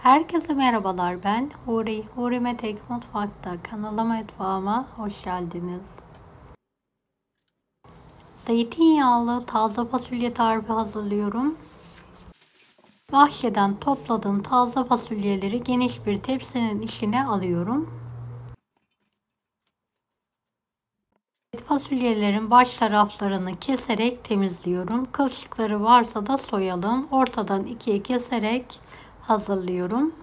Herkese merhabalar, ben Huri. Huri Metek Mutfak'ta mutfağıma hoş geldiniz. Zeytinyağlı taze fasulye tarifi hazırlıyorum. Bahçeden topladığım taze fasulyeleri geniş bir tepsinin içine alıyorum. Fasulyelerin baş taraflarını keserek temizliyorum. Kılçıkları varsa da soyalım. Ortadan ikiye keserek hazırlıyorum.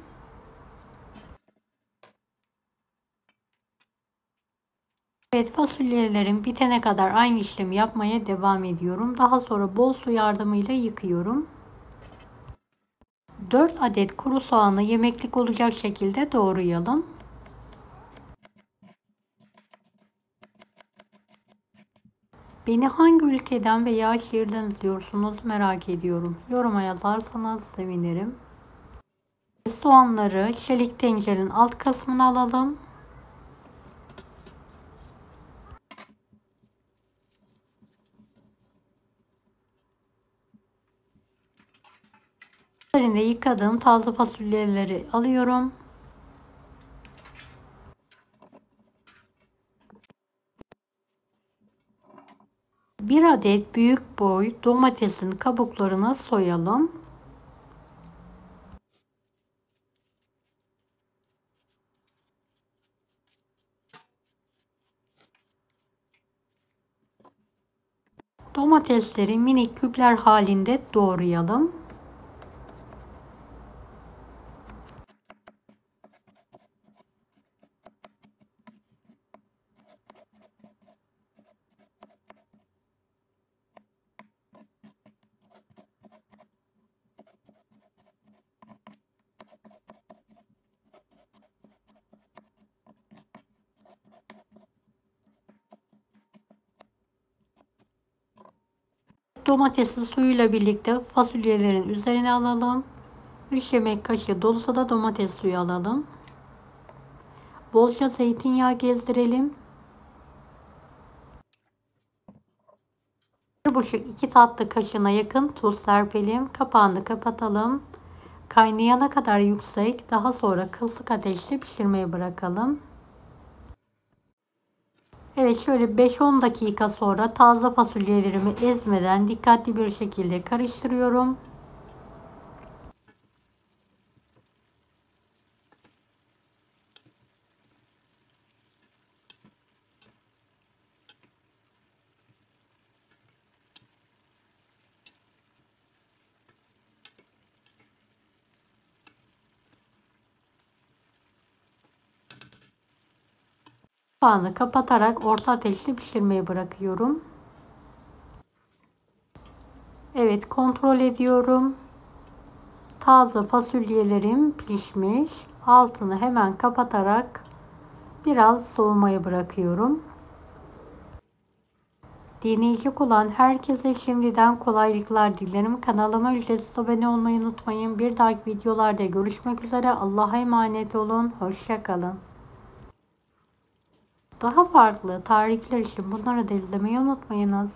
Evet, fasulyelerim bitene kadar aynı işlemi yapmaya devam ediyorum. Daha sonra bol su yardımıyla yıkıyorum. 4 adet kuru soğanı yemeklik olacak şekilde doğrayalım. Beni hangi ülkeden veya şehirden izliyorsunuz merak ediyorum. Yoruma yazarsanız sevinirim. Soğanları çelik tencerenin alt kısmına alalım. Üzerinde yıkadığım taze fasulyeleri alıyorum. Bir adet büyük boy domatesin kabuklarını soyalım. Domatesleri minik küpler halinde doğrayalım. Domatesi suyuyla birlikte fasulyelerin üzerine alalım. 3 yemek kaşığı dolusu da domates suyu alalım. Bolca zeytinyağı gezdirelim. 1,5-2 tatlı kaşığına yakın tuz serpelim. Kapağını kapatalım. Kaynayana kadar yüksek, daha sonra kısık ateşte pişirmeye bırakalım. Evet, şöyle 5-10 dakika sonra taze fasulyelerimi ezmeden dikkatli bir şekilde karıştırıyorum. Kapağını kapatarak orta ateşte pişirmeye bırakıyorum. Evet, kontrol ediyorum. Taze fasulyelerim pişmiş. Altını hemen kapatarak biraz soğumaya bırakıyorum. Deneyecek olan herkese şimdiden kolaylıklar dilerim. Kanalıma ücretsiz abone olmayı unutmayın. Bir dahaki videolarda görüşmek üzere. Allah'a emanet olun. Hoşça kalın. Daha farklı tarifler için bunları da izlemeyi unutmayınız.